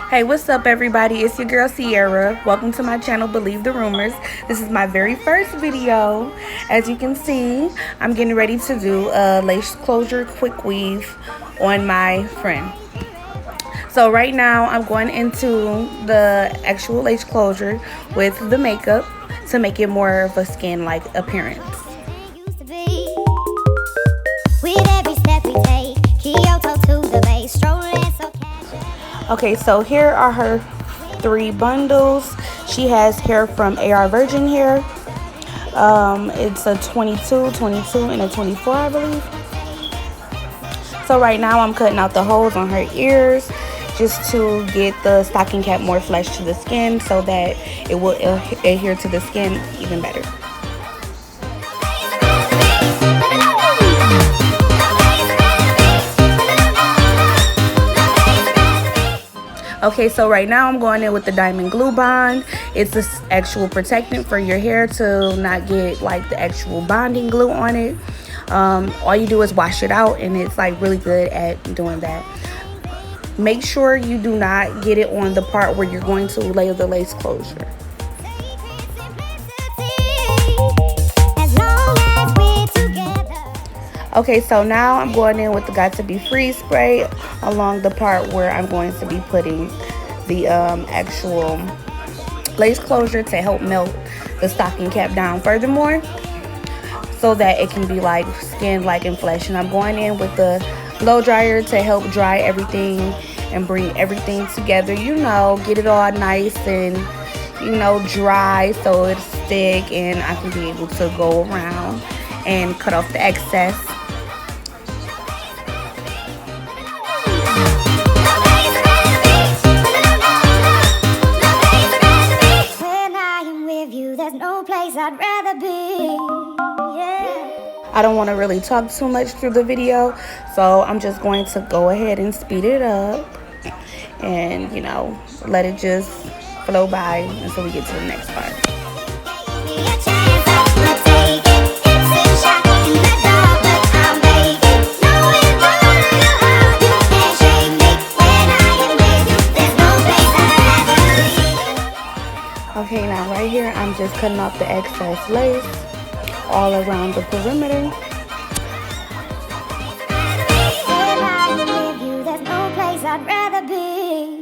Hey, what's up, everybody? It's your girl Sierra. Welcome to my channel, Believe the Rumors. This is my very first video. As you can see, I'm getting ready to do a lace closure quick weave on my friend. So right now, I'm going into the actual lace closure with the makeup to make it more of a skin-like appearance. Okay, so here are her 3 bundles. She has hair from AR Virgin hair. It's a 22, and a 24, I believe. So right now I'm cutting out the holes on her ears just to get the stocking cap more flush to the skin so that it will adhere to the skin even better. Okay, so right now I'm going in with the diamond glue bond. It's the actual protectant for your hair to not get like the actual bonding glue on it. All you do is wash it out, and it's like really good at doing that. Make sure you do not get it on the part where you're going to lay the lace closure. Okay, so now I'm going in with the Got to Be Free spray along the part where I'm going to be putting the actual lace closure to help melt the stocking cap down furthermore so that it can be like skin-like and flesh. And I'm going in with the blow dryer to help dry everything and bring everything together, you know, get it all nice and, you know, dry so it's thick and I can be able to go around and cut off the excess. I'd rather be, yeah. I don't want to really talk too much through the video, so I'm just going to go ahead and speed it up and, you know, let it just flow by until we get to the next part. Okay, now right here, I'm just cutting off the excess lace all around the perimeter. There's no place I'd rather be.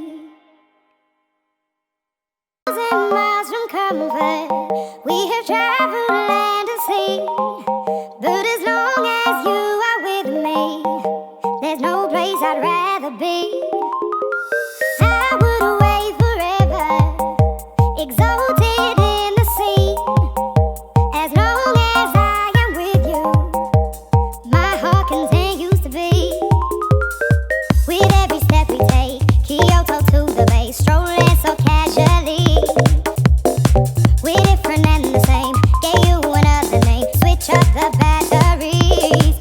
Miles from comfort, we have traveled land and sea. But as long as you are with me, there's no place I'd rather be. I would away forever, exalted in the sea. As long as I am with you, my heart continues to beat. With every step we take, Kyoto to the bay, strolling so casually. We're different and the same, gave you another name, switch up the batteries.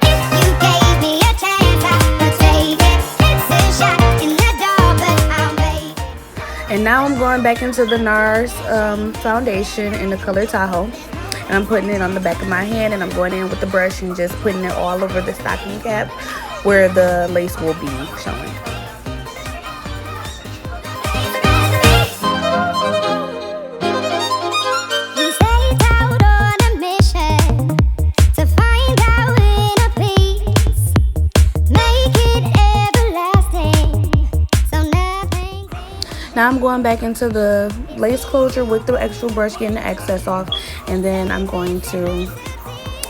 If you gave me a chance, I would take it. It's a shot in the dark, but I'll make it. And now I'm going back into the NARS foundation in the color Tahoe. And I'm putting it on the back of my hand, and I'm going in with the brush and just putting it all over the stocking cap where the lace will be showing. You set out on a mission to find our inner peace, make it everlasting, so nothing. Now I'm going back into the lace closure with the actual brush, getting the excess off, and then I'm going to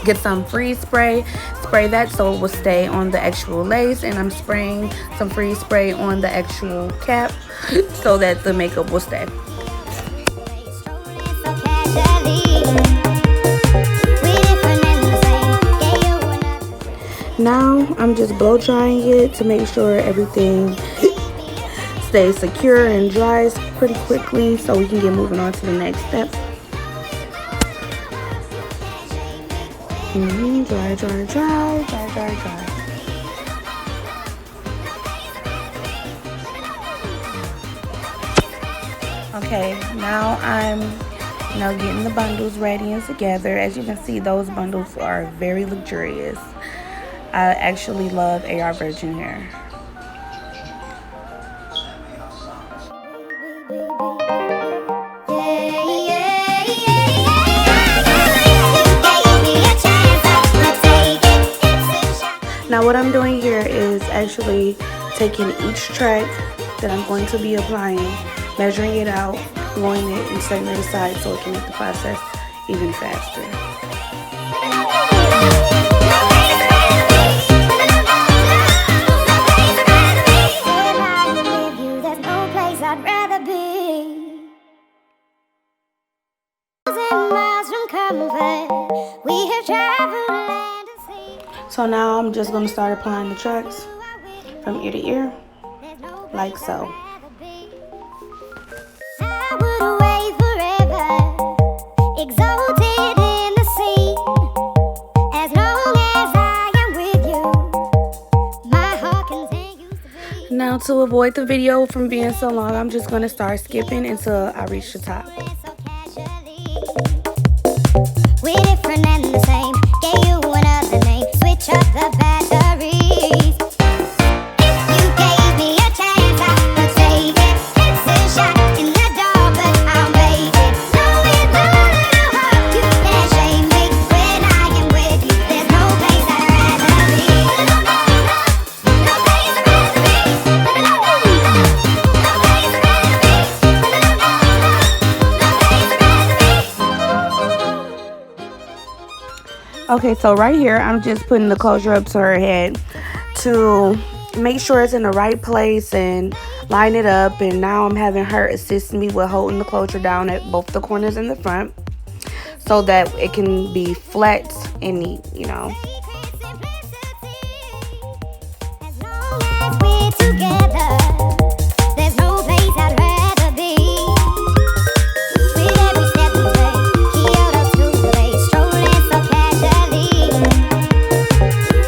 get some freeze spray, spray that so it will stay on the actual lace, and I'm spraying some freeze spray on the actual cap so that the makeup will stay. Now I'm just blow drying it to make sure everything stays secure and dries pretty quickly so we can get moving on to the next step. Dry, dry, dry, dry, dry, dry. Okay, now I'm getting the bundles ready and together. As you can see, those bundles are very luxurious. I actually love AR Virgin hair. Now what I'm doing here is actually taking each track that I'm going to be applying, measuring it out, blowing it, and setting it aside so it can make the process even faster. So now I'm just going to start applying the tracks from ear to ear, like so. Now to avoid the video from being so long, I'm just going to start skipping until I reach the top. We're different and the same. Gave you another name. Switch up the batteries. If you gave me a chance, I would take it. It's a shot in the dark, but I'll make it. No, it's a little hard. You can't shame me when I am with you. There's no place I'd rather be. No place I'd rather be. No place I'd rather be. No place I'd rather be. Okay, so right here, I'm just putting the closure up to her head to make sure it's in the right place and line it up. And now I'm having her assist me with holding the closure down at both the corners in the front so that it can be flat and neat, you know. As long as we're together, there's no place I'd rather be. With every step we take, Kyoto to the bay, strolling so casually.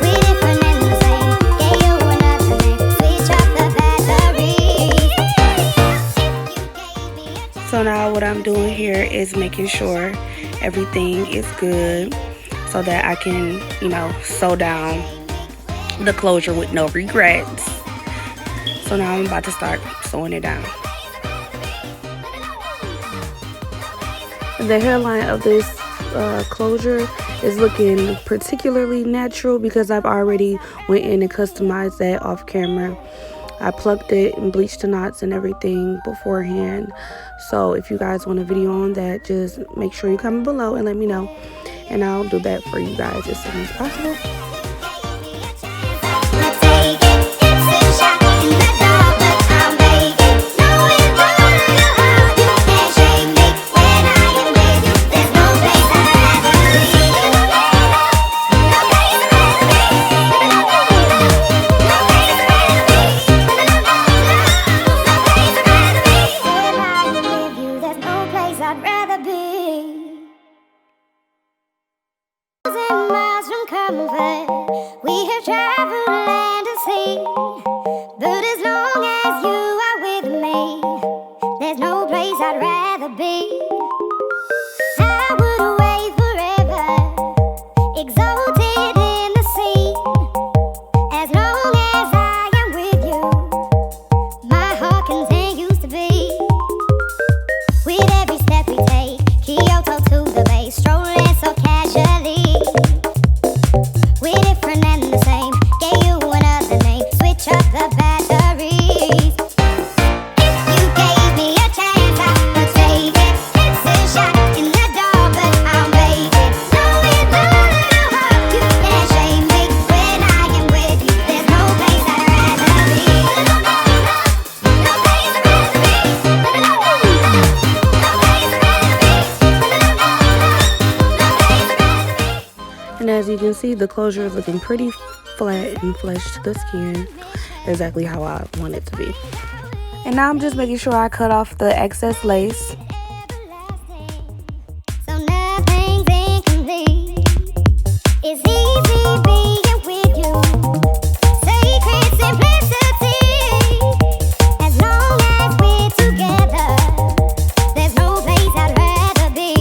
We're different and the same. Gave you another name. Switch up the batteries. You gave me a chance. So now what I'm doing here is making sure everything is good so that I can, you know, sew down the closure with no regrets. So now I'm about to start sewing it down. The hairline of this closure is looking particularly natural because I've already went in and customized that off camera. I plucked it and bleached the knots and everything beforehand. So if you guys want a video on that, just make sure you comment below and let me know, and I'll do that for you guys as soon as possible. I'd rather be. Miles from comfort, we have traveled land and sea. But as long as you are with me, there's no place I'd rather be. I would away forever, exalted in the sea. As long as I am with you, my heart continues to beat. With every step we take, Kyoto to the bay, strolling so casually. We're different and the same. Gave you another name. Switch up the batteries. If you gave me a chance, I would take it. It's a shot in the dark, but I'll make it. No, it's a little hard. You can't shame me when I am with you. There's no place I'd rather be. No place I'd rather be. And as you can see, the closure is looking pretty flat and flush to the skin, exactly how I want it to be. And now I'm just making sure I cut off the excess lace. So nothing's incomplete. It's easy being with you. Sacred simplicity. As long as we're together, there's no place I'd rather be.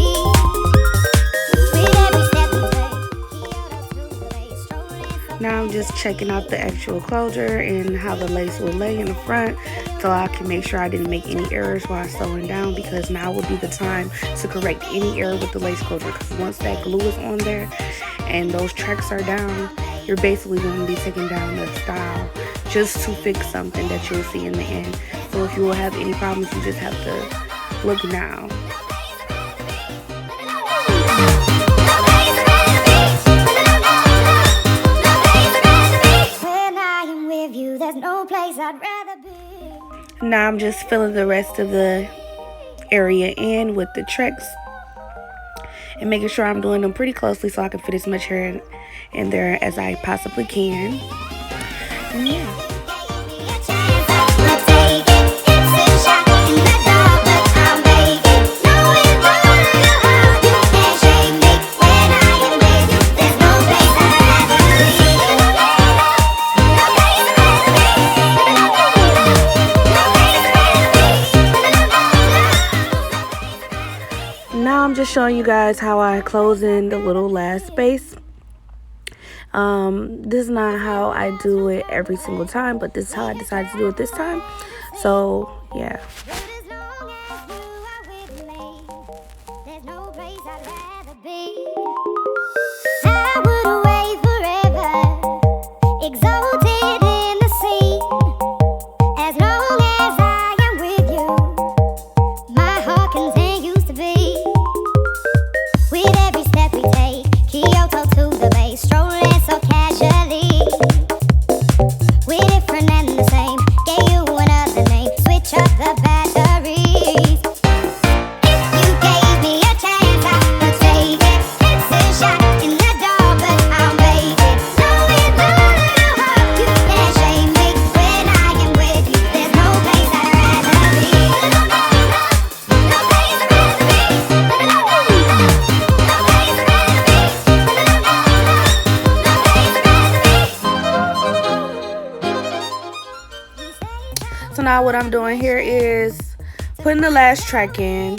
With every step we take, Kyoto to the bay, strolling so Now I'm just checking out the actual closure and how the lace will lay in the front so I can make sure I didn't make any errors while sewing down, because now would be the time to correct any error with the lace closure. Because once that glue is on there and those tracks are down, you're basically going to be taking down the style just to fix something that you'll see in the end. So if you will have any problems, you just have to look now. Now I'm just filling the rest of the area in with the tracks and making sure I'm doing them pretty closely so I can fit as much hair in there as I possibly can. And yeah. Now I'm just showing you guys how I close in the little last space. This is not how I do it every single time, but this is how I decided to do it this time. So yeah. So now what I'm doing here is putting the last track in,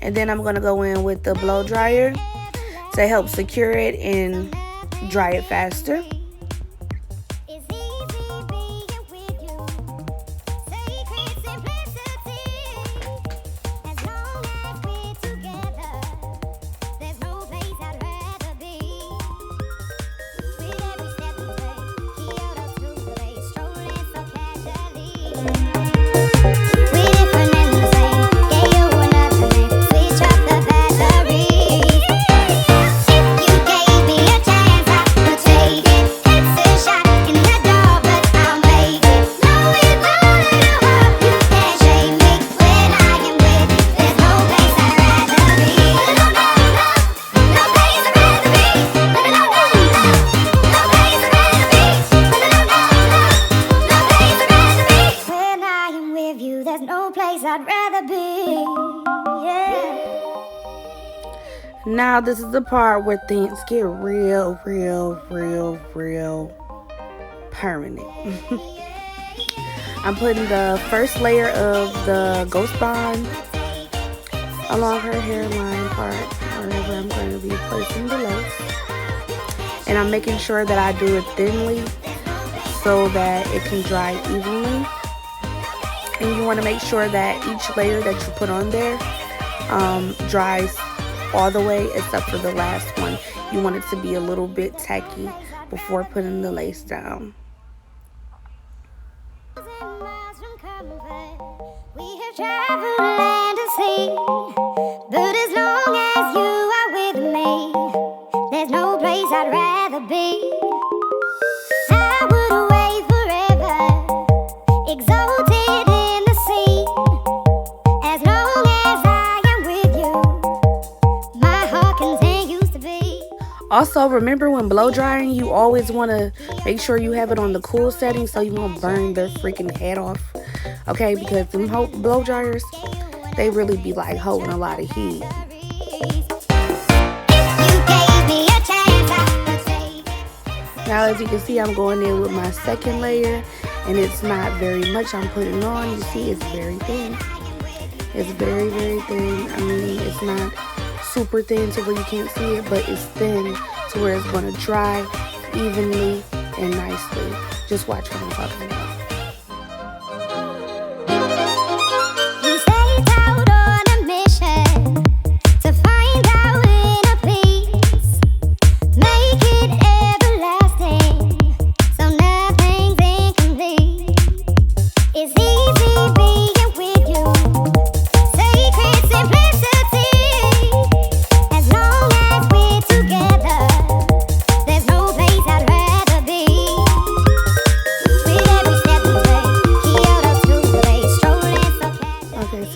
and then I'm going to go in with the blow dryer to help secure it and dry it faster. Now this is the part where things get real permanent. I'm putting the first layer of the Ghost Bond along her hairline part, wherever I'm going to be placing the lace. And I'm making sure that I do it thinly so that it can dry evenly. And you want to make sure that each layer that you put on there dries all the way except for the last one. You want it to be a little bit tacky before putting the lace down. We have traveled land and sea, but as long as you are with me, there's no place I'd rather be. I would away forever, exalted in the sea, as long as I am with you, my heart continues to beat. Also, remember when blow drying, you always want to make sure you have it on the cool setting so you won't burn the freaking head off. Okay, because them blow dryers, they really be like holding a lot of heat. Now as you can see, I'm going in with my second layer, and it's not very much I'm putting on. You see, it's very thin. It's very thin. I mean, it's not super thin to where you can't see it, but it's thin to where it's going to dry evenly and nicely. Just watch what I'm talking about.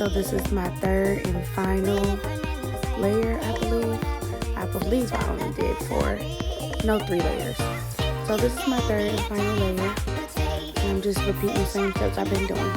this is my third and final layer, I believe. I only did 3 layers. So this is my third and final layer. And I'm just repeating the same steps I've been doing.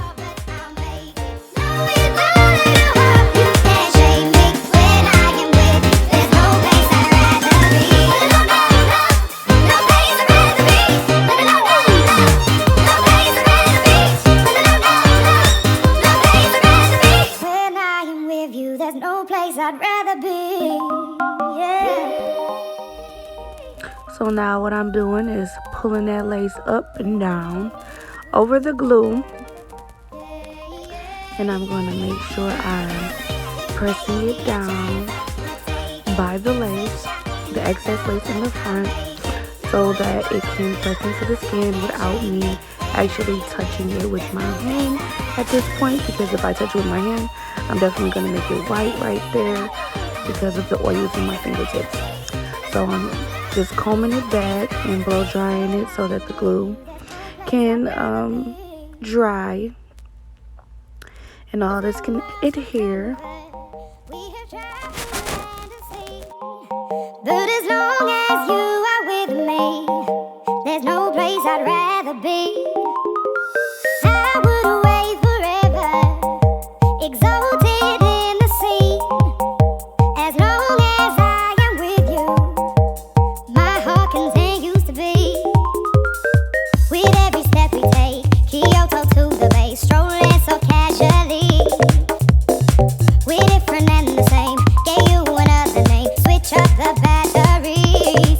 I'd rather be, yeah. So now what I'm doing is pulling that lace up and down over the glue, and I'm going to make sure I'm pressing it down by the lace, the excess lace in the front, so that it can press into the skin without me actually touching it with my hand at this point, because if I touch it with my hand, I'm definitely going to make it white right there because of the oils in my fingertips. So I'm just combing it back and blow drying it so that the glue can dry and all this can adhere. But as long as you are with me, there's no place I'd rather be. I would away forever, exalted in the sea. As long as I am with you, my heart continues to beat. With every step we take, Kyoto to the bay, strolling so casually. We're different and the same, gave you another name, switch up the batteries.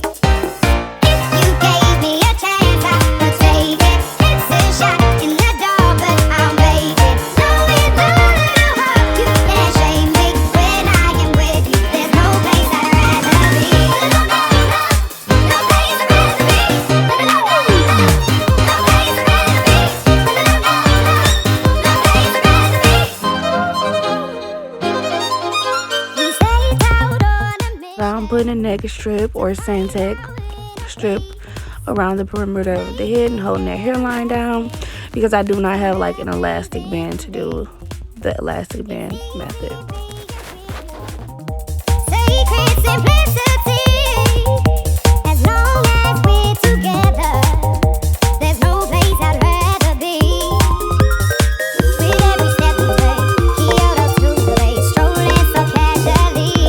If you gave me a chance, I would take it. It's a shot in the dark, but I'll make it. Knowing that you can't shame me when I am with you. There's no place I'd rather be. No place I'd rather be. No place I'd rather be. You say it's out on a minute. Now I'm putting a neck strip or Santec strip around the perimeter of the head and holding that hairline down, because I do not have like an elastic band to do the elastic band method. Sacred simplicity. As long as we're together, there's no place I'd rather be. With every step we take, Kyoto to the bay, strolling so casually.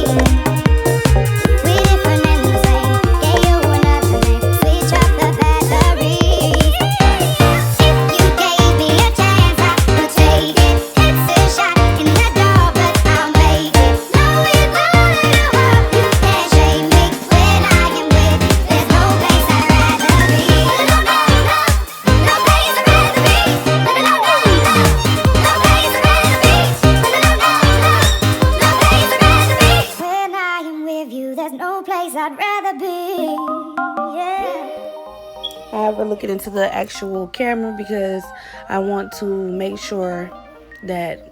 We're different and the same, gave you another name, switch up the batteries. If you gave me a chance, I would take it. It's a shot in the dark, but I'll make it. Knowing that you can't shame me when I am with you. There's no place I'd rather be. No place I'd rather be. No place I'd rather be. When I am with you, there's no place I'd rather be. Yeah. I haven't looked into the actual camera because I want to make sure that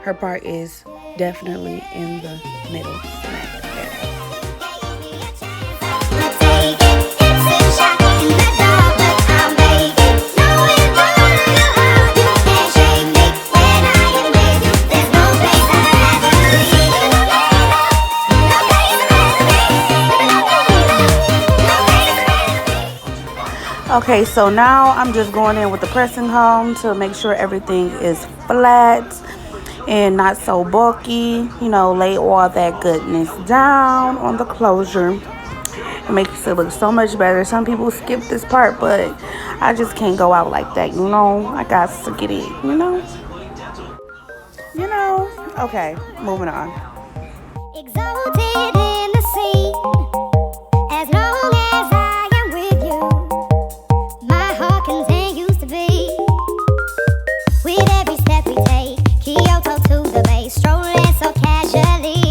her part is definitely in the middle. Smack there. Okay, so now I'm just going in with the pressing comb to make sure everything is flat and not so bulky. You know, lay all that goodness down on the closure. It makes it look so much better. Some people skip this part, but I just can't go out like that, you know. I got to get it, you know. Okay, moving on. Exalted in the sea. As long as I am with you, my heart continues to beat. With every step we take, Kyoto to the bay, strolling so casually.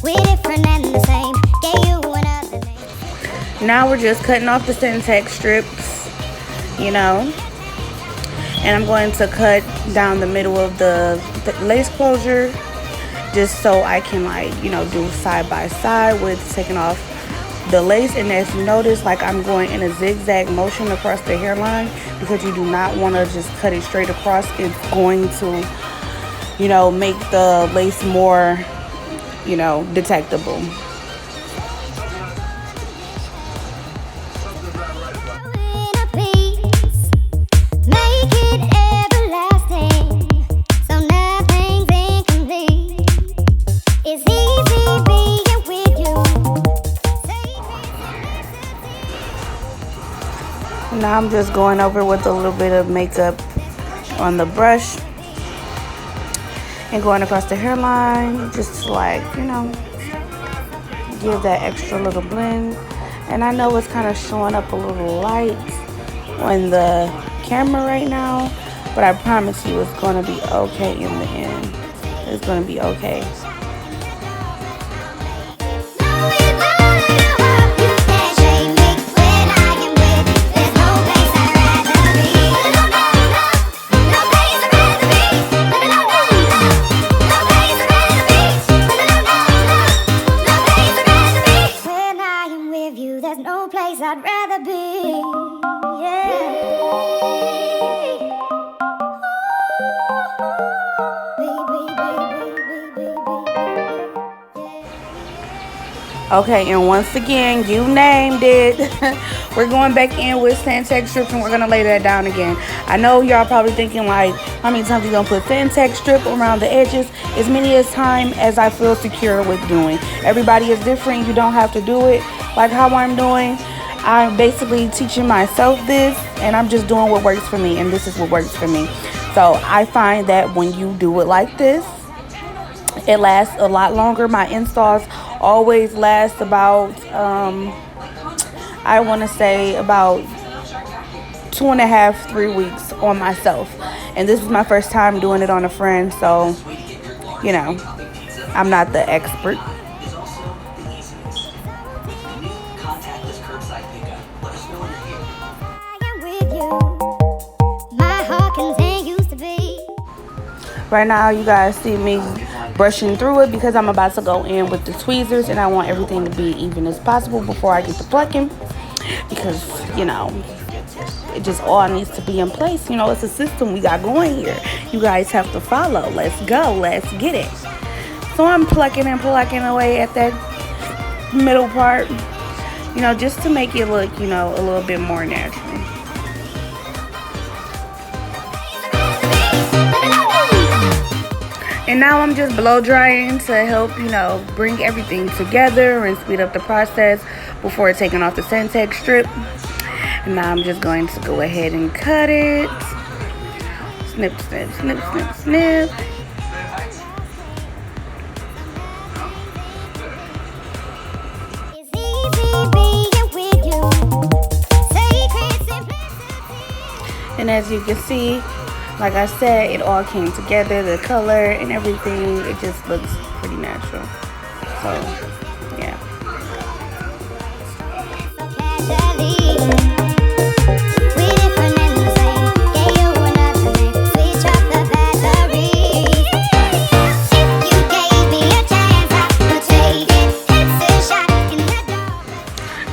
We're different and the same, gave you another name. Now we're just cutting off the Santec strips, you know. And I'm going to cut down the middle of the lace closure just so I can, like, you know, do side by side with taking off the lace. And as you notice, like, I'm going in a zigzag motion across the hairline because you do not want to just cut it straight across. It's going to you know, make the lace more, you know, detectable. Make it everlasting, so nothing's incomplete. It's easy being with you. Now I'm just going over with a little bit of makeup on the brush and going across the hairline, just to, like, you know, give that extra little blend. And I know it's kind of showing up a little light on the camera right now, but I promise you it's going to be okay in the end. It's going to be okay. There's no place I'd rather be. Yeah. Okay, and once again, you named it. We're going back in with Sandtex strip, and we're gonna lay that down again. I know y'all probably thinking, like, how many times you gonna put Sandtex strip around the edges? As many as time as I feel secure with doing. Everybody is different. You don't have to do it like how I'm doing. I'm basically teaching myself this, and I'm just doing what works for me, and this is what works for me. So I find that when you do it like this, it lasts a lot longer. My installs always last about I want to say about 2.5 3 weeks on myself, and this is my first time doing it on a friend, so you know, I'm not the expert. Right now, you guys see me brushing through it because I'm about to go in with the tweezers, and I want everything to be even as possible before I get to plucking, because, you know, it just all needs to be in place. You know, it's a system we got going here. You guys have to follow. Let's go. Let's get it. So I'm plucking and plucking away at that middle part, you know, just to make it look, you know, a little bit more natural. And now I'm just blow drying to help, you know, bring everything together and speed up the process before taking off the Sandtex strip. And now I'm just going to go ahead and cut it. Snip, snip, snip, snip, snip. And as you can see, like I said, it all came together, the color and everything. It just looks pretty natural. So, yeah.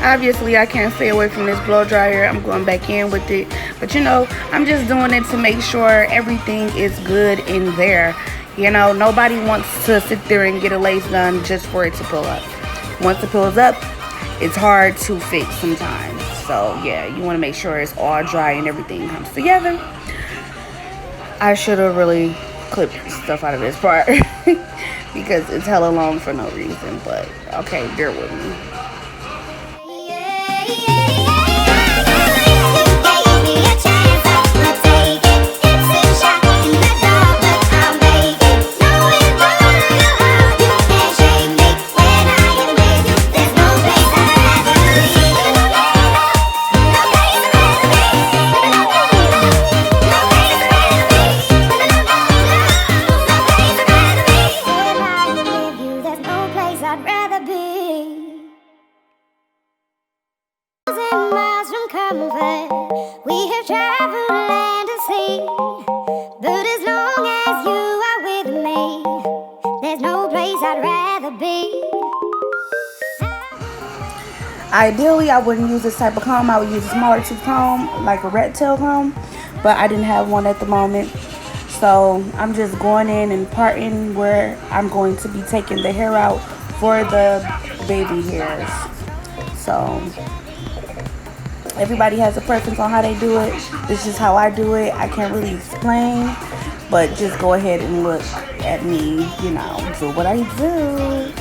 Obviously, I can't stay away from this blow dryer. I'm going back in with it. But, you know, I'm just doing it to make sure everything is good in there. You know, nobody wants to sit there and get a lace done just for it to pull up. Once it pulls up, it's hard to fix sometimes. So, yeah, you want to make sure it's all dry and everything comes together. I should have really clipped stuff out of this part because it's hella long for no reason. But, okay, bear with me. We have traveled land and sea, but as long as you are with me, there's no place I'd rather be. Ideally, I wouldn't use this type of comb. I would use a smaller tooth comb, like a rat tail comb, but I didn't have one at the moment. So I'm just going in and parting where I'm going to be taking the hair out for the baby hairs. So everybody has a preference on how they do it. This is how I do it. I can't really explain, but just go ahead and look at me, you know, do what I do.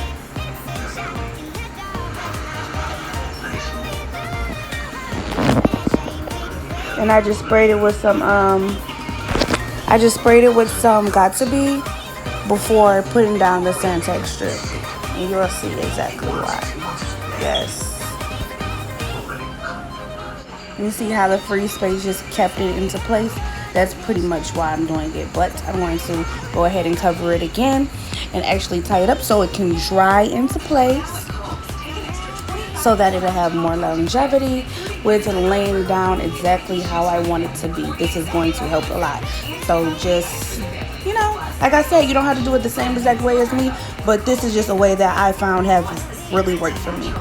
And I just sprayed it with some Got To Be before putting down the Santex strip. And you'll see exactly why. Yes. You see how the free space just kept it into place? That's pretty much why I'm doing it. But I'm going to go ahead and cover it again and actually tie it up so it can dry into place, so that it'll have more longevity with laying down exactly how I want it to be. This is going to help a lot. So just, you know, like I said, you don't have to do it the same exact way as me, but this is just a way that I found has really worked for me.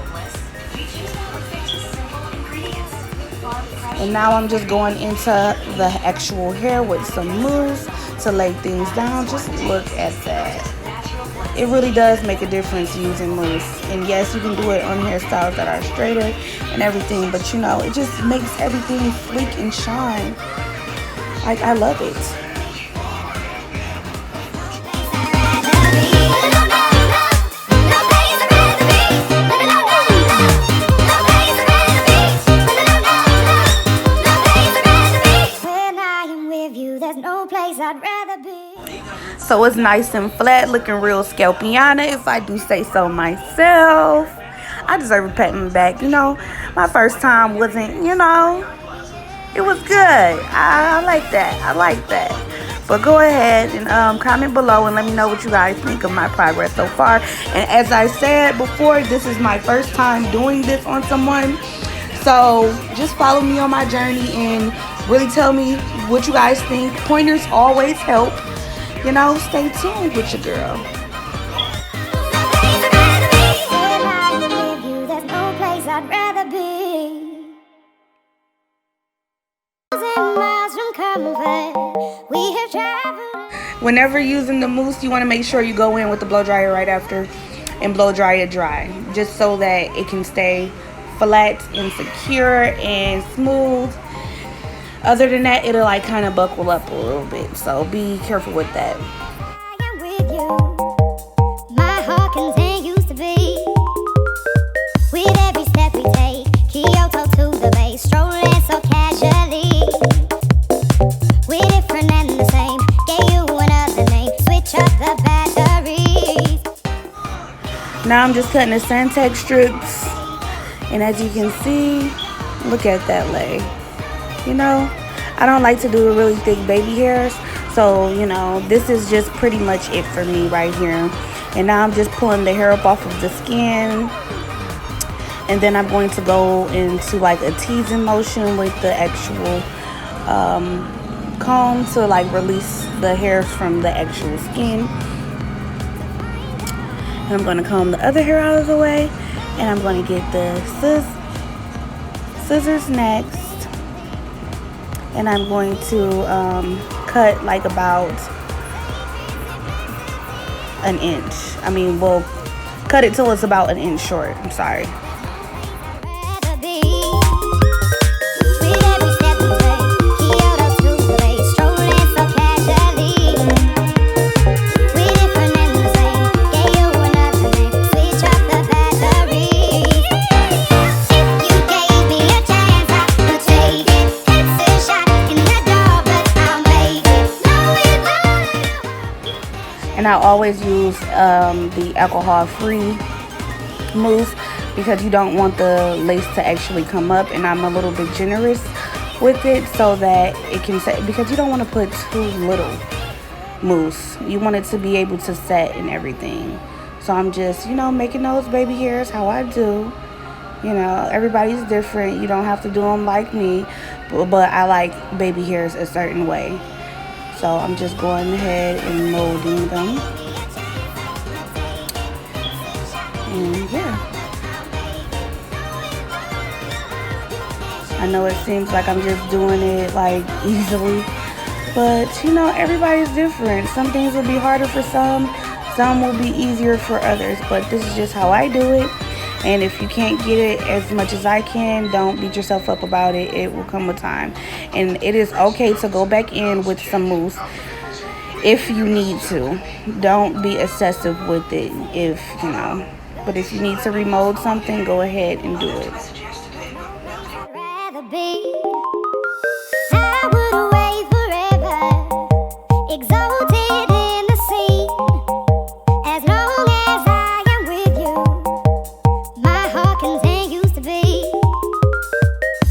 And now I'm just going into the actual hair with some mousse to lay things down. Just look at that. It really does make a difference using mousse. And yes, you can do it on hairstyles that are straighter and everything, but you know, it just makes everything sleek and shine. Like, I love it. So it's nice and flat, looking real scalpiana, if I do say so myself. I deserve a pat on the back. You know, my first time wasn't, you know, it was good. I like that. I like that. But go ahead and comment below and let me know what you guys think of my progress so far. And as I said before, this is my first time doing this on someone. So just follow me on my journey and really tell me what you guys think. Pointers always help. You know, stay tuned with your girl. Whenever using the mousse, you want to make sure you go in with the blow dryer right after and blow dry it dry, just so that it can stay flat and secure and smooth. Other than that, it'll like kind of buckle up a little bit, so be careful with that. My heart continues to beat with every step we take. Kyoto to the bay, strolling so casually. We're different and the same. Gave you another name. Switch up the batteries. Now I'm just cutting the Santex strips, and as you can see, look at that lay. You know, I don't like to do the really thick baby hairs, so you know, this is just pretty much it for me right here. And now I'm just pulling the hair up off of the skin, and then I'm going to go into like a teasing motion with the actual comb to like release the hairs from the actual skin. And I'm going to comb the other hair out of the way, and I'm going to get the scissors next. And I'm going to cut like about an inch. I mean, we'll cut it till it's about an inch short. I'm sorry. And I always use the alcohol-free mousse because you don't want the lace to actually come up, and I'm a little bit generous with it so that it can set, because you don't want to put too little mousse. You want it to be able to set and everything. So I'm just, you know, making those baby hairs how I do. You know, everybody's different. You don't have to do them like me, but I like baby hairs a certain way. So I'm just going ahead and molding them. And yeah. I know it seems like I'm just doing it like easily, But you know, everybody's different. Some things will be harder for some will be easier for others. But this is just how I do it. And if you can't get it as much as I can, don't beat yourself up about it. It will come with time. And it is okay to go back in with some mousse if you need to. Don't be excessive with it if, you know. But if you need to remold something, go ahead and do it. I would wait forever, exalted in the sea. As long as I am with you, my heart continues to beat.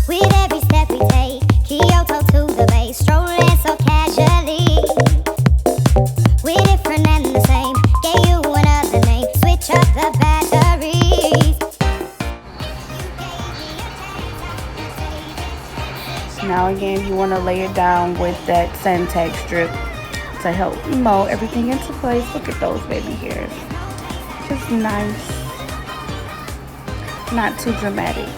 With every step we take, Kyoto to the bay, strolling so casually. We're different and the same, gave you another name, switch up the batteries. Now again, you want to lay it down with that Sentex strip to help mold everything into place. Look at those baby hairs. Just nice. Not too dramatic.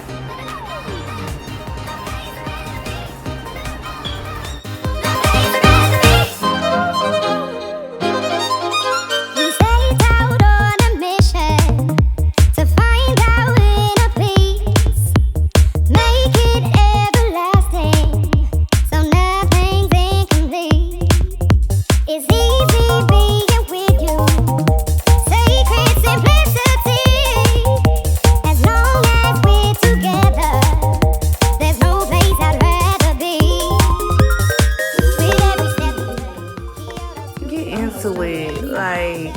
Get into it. Like,